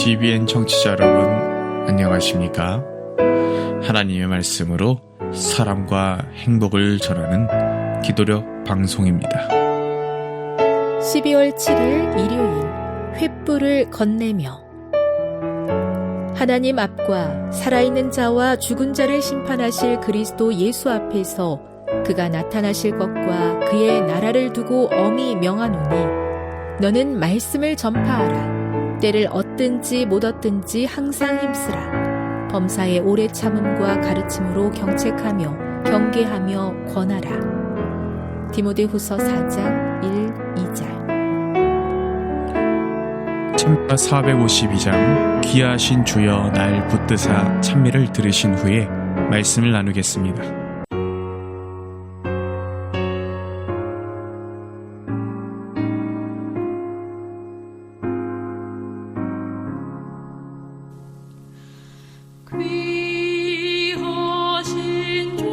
GBN 청취자 여러분, 안녕하십니까? 하나님의 말씀으로 사랑과 행복을 전하는 기도력 방송입니다. 12월 7일 일요일, 횃불을 건네며. 하나님 앞과 살아있는 자와 죽은 자를 심판하실 그리스도 예수 앞에서 그가 나타나실 것과 그의 나라를 두고 엄히 명하노니, 너는 말씀을 전파하라. 때를 얻든지 못 얻든지 항상 힘쓰라. 범사의 오래 참음과 가르침으로 경책하며 경계하며 권하라. 디모데후서 4장 1, 2절. 찬가 452장 귀하신 주여 날 붙드사 찬미를 들으신 후에 말씀을 나누겠습니다. 귀하신 주여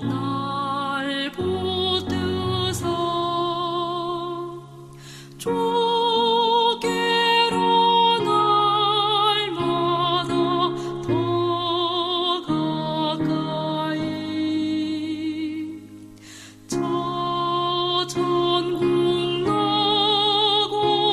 날 붙드사 주께로 날마다 더 가까이 저 천국 나곧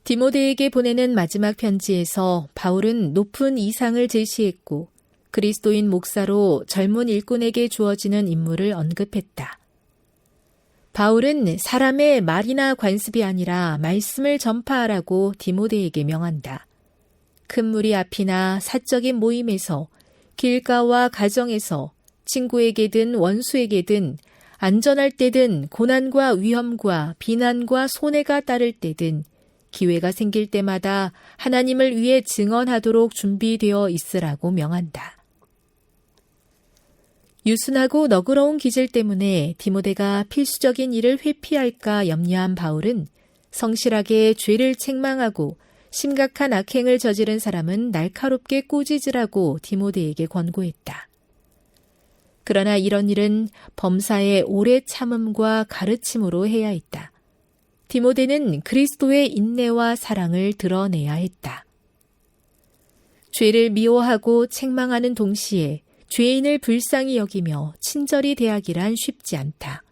디모데에게 보내는 마지막 편지에서 바울은 높은 이상을 제시했고 그리스도인 목사로 젊은 일꾼에게 주어지는 임무를 언급했다. 바울은 사람의 말이나 관습이 아니라 말씀을 전파하라고 디모데에게 명한다. 큰 무리 앞이나 사적인 모임에서, 길가와 가정에서, 친구에게든 원수에게든, 안전할 때든 고난과 위험과 비난과 손해가 따를 때든 기회가 생길 때마다 하나님을 위해 증언하도록 준비되어 있으라고 명한다. 유순하고 너그러운 기질 때문에 디모데가 필수적인 일을 회피할까 염려한 바울은 성실하게 죄를 책망하고 심각한 악행을 저지른 사람은 날카롭게 꾸짖으라고 디모데에게 권고했다. 그러나 이런 일은 범사의 오래 참음과 가르침으로 해야 했다. 디모데는 그리스도의 인내와 사랑을 드러내야 했다. 죄를 미워하고 책망하는 동시에 죄인을 불쌍히 여기며 친절히 대하기란 쉽지 않다.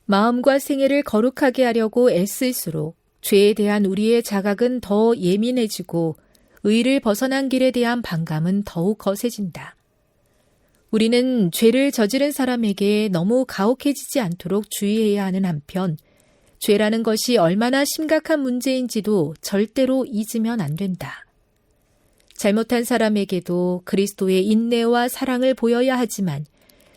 마음과 생애를 거룩하게 하려고 애쓸수록 죄에 대한 우리의 자각은 더 예민해지고 의를 벗어난 길에 대한 반감은 더욱 거세진다. 우리는 죄를 저지른 사람에게 너무 가혹해지지 않도록 주의해야 하는 한편, 죄라는 것이 얼마나 심각한 문제인지도 절대로 잊으면 안 된다. 잘못한 사람에게도 그리스도의 인내와 사랑을 보여야 하지만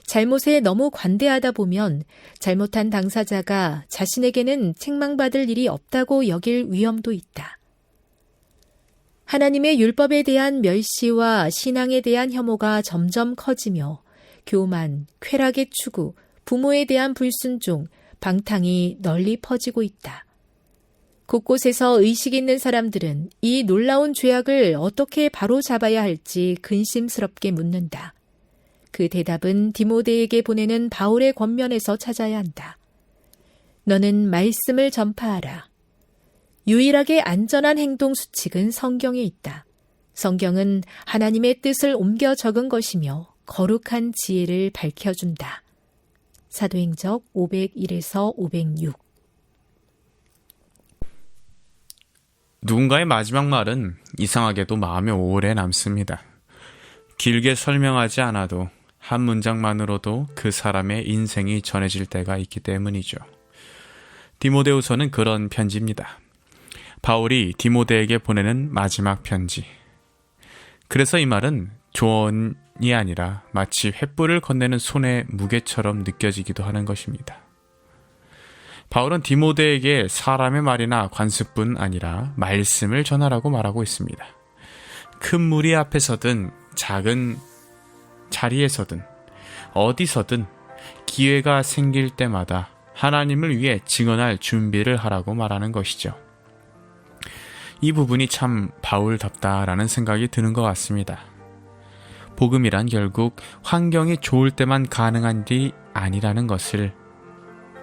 잘못에 너무 관대하다 보면 잘못한 당사자가 자신에게는 책망받을 일이 없다고 여길 위험도 있다. 하나님의 율법에 대한 멸시와 신앙에 대한 혐오가 점점 커지며 교만, 쾌락의 추구, 부모에 대한 불순종, 방탕이 널리 퍼지고 있다. 곳곳에서 의식 있는 사람들은 이 놀라운 죄악을 어떻게 바로잡아야 할지 근심스럽게 묻는다. 그 대답은 디모데에게 보내는 바울의 권면에서 찾아야 한다. 너는 말씀을 전파하라. 유일하게 안전한 행동 수칙은 성경에 있다. 성경은 하나님의 뜻을 옮겨 적은 것이며 거룩한 지혜를 밝혀준다. 사도행적 501에서 506. 누군가의 마지막 말은 이상하게도 마음에 오래 남습니다. 길게 설명하지 않아도 한 문장만으로도 그 사람의 인생이 전해질 때가 있기 때문이죠. 디모데후서는 그런 편지입니다. 바울이 디모데에게 보내는 마지막 편지. 그래서 이 말은 조언이 아니라 마치 횃불을 건네는 손의 무게처럼 느껴지기도 하는 것입니다. 바울은 디모데에게 사람의 말이나 관습뿐 아니라 말씀을 전하라고 말하고 있습니다. 큰 무리 앞에서든 작은 자리에서든 어디서든 기회가 생길 때마다 하나님을 위해 증언할 준비를 하라고 말하는 것이죠. 이 부분이 참 바울답다라는 생각이 드는 것 같습니다. 복음이란 결국 환경이 좋을 때만 가능한 일이 아니라는 것을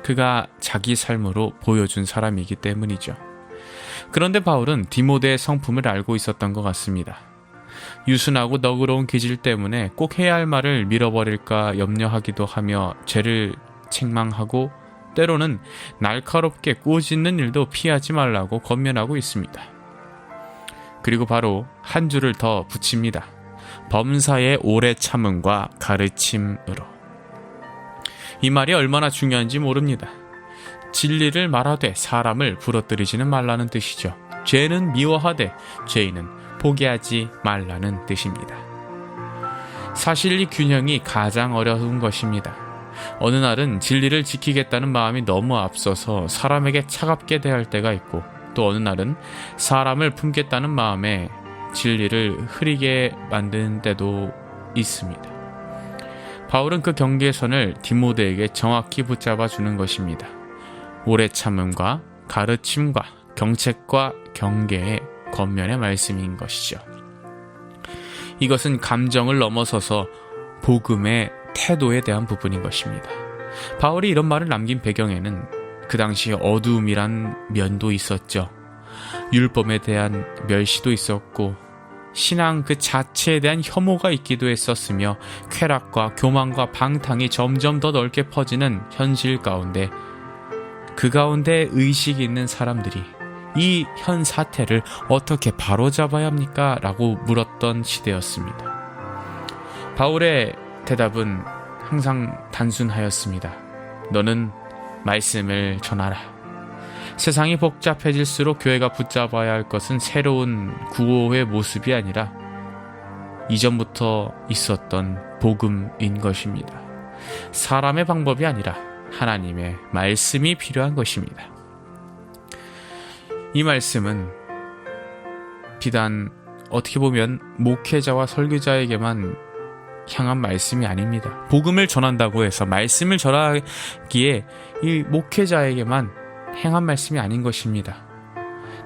그가 자기 삶으로 보여준 사람이기 때문이죠. 그런데 바울은 디모데의 성품을 알고 있었던 것 같습니다. 유순하고 너그러운 기질 때문에 꼭 해야 할 말을 밀어버릴까 염려하기도 하며 죄를 책망하고 때로는 날카롭게 꾸짖는 일도 피하지 말라고 권면하고 있습니다. 그리고 바로 한 줄을 더 붙입니다. 범사의 오래 참음과 가르침으로. 이 말이 얼마나 중요한지 모릅니다. 진리를 말하되 사람을 부러뜨리지는 말라는 뜻이죠. 죄는 미워하되 죄인은 포기하지 말라는 뜻입니다. 사실 이 균형이 가장 어려운 것입니다. 어느 날은 진리를 지키겠다는 마음이 너무 앞서서 사람에게 차갑게 대할 때가 있고, 또 어느 날은 사람을 품겠다는 마음에 진리를 흐리게 만드는 때도 있습니다. 바울은 그 경계선을 디모데에게 정확히 붙잡아 주는 것입니다. 오래 참음과 가르침과 경책과 경계의 겉면의 말씀인 것이죠. 이것은 감정을 넘어서서 복음의 태도에 대한 부분인 것입니다. 바울이 이런 말을 남긴 배경에는 그 당시 어두움이란 면도 있었죠. 율법에 대한 멸시도 있었고 신앙 그 자체에 대한 혐오가 있기도 했었으며 쾌락과 교만과 방탕이 점점 더 넓게 퍼지는 현실 가운데 그 가운데 의식이 있는 사람들이 이 현 사태를 어떻게 바로잡아야 합니까? 라고 물었던 시대였습니다. 바울의 대답은 항상 단순하였습니다. 너는 말씀을 전하라. 세상이 복잡해질수록 교회가 붙잡아야 할 것은 새로운 구호의 모습이 아니라 이전부터 있었던 복음인 것입니다. 사람의 방법이 아니라 하나님의 말씀이 필요한 것입니다. 이 말씀은 비단 어떻게 보면 목회자와 설교자에게만 향한 말씀이 아닙니다. 복음을 전한다고 해서 말씀을 전하기에 이 목회자에게만 행한 말씀이 아닌 것입니다.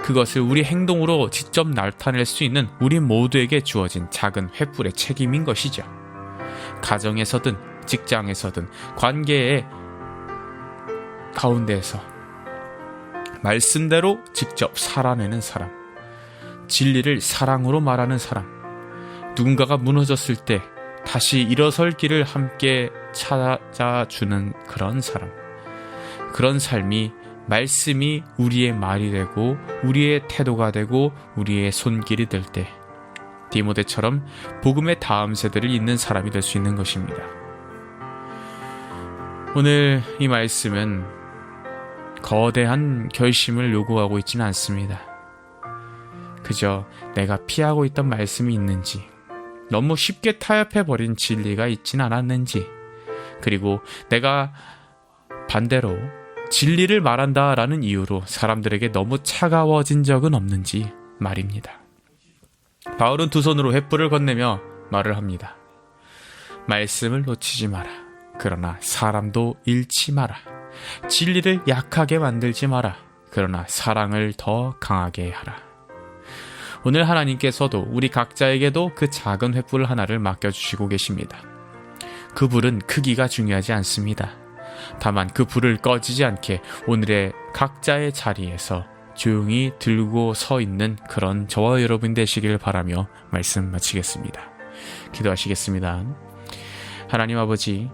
그것을 우리 행동으로 직접 나타낼 수 있는 우리 모두에게 주어진 작은 횃불의 책임인 것이죠. 가정에서든 직장에서든 관계의 가운데에서 말씀대로 직접 살아내는 사람, 진리를 사랑으로 말하는 사람, 누군가가 무너졌을 때 다시 일어설 길을 함께 찾아주는 그런 사람, 그런 삶이 말씀이 우리의 말이 되고 우리의 태도가 되고 우리의 손길이 될 때 디모데처럼 복음의 다음 세대를 잇는 사람이 될 수 있는 것입니다. 오늘 이 말씀은 거대한 결심을 요구하고 있지는 않습니다. 그저 내가 피하고 있던 말씀이 있는지, 너무 쉽게 타협해버린 진리가 있진 않았는지, 그리고 내가 반대로 진리를 말한다라는 이유로 사람들에게 너무 차가워진 적은 없는지 말입니다. 바울은 두 손으로 횃불을 건네며 말을 합니다. 말씀을 놓치지 마라. 그러나 사람도 잃지 마라. 진리를 약하게 만들지 마라. 그러나 사랑을 더 강하게 하라. 오늘 하나님께서도 우리 각자에게도 그 작은 횃불 하나를 맡겨주시고 계십니다. 그 불은 크기가 중요하지 않습니다. 다만 그 불을 꺼지지 않게 오늘의 각자의 자리에서 조용히 들고 서 있는 그런 저와 여러분 되시길 바라며 말씀 마치겠습니다. 기도하시겠습니다. 하나님 아버지,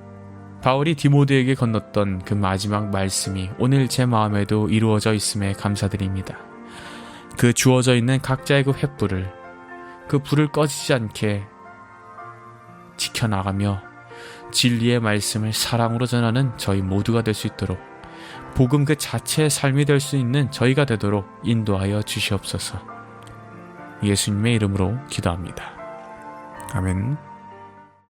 바울이 디모데에게 건넜던 그 마지막 말씀이 오늘 제 마음에도 이루어져 있음에 감사드립니다. 그 주어져 있는 각자의 그 횃불을, 그 불을 꺼지지 않게 지켜나가며 진리의 말씀을 사랑으로 전하는 저희 모두가 될 수 있도록, 복음 그 자체의 삶이 될 수 있는 저희가 되도록 인도하여 주시옵소서. 예수님의 이름으로 기도합니다. 아멘.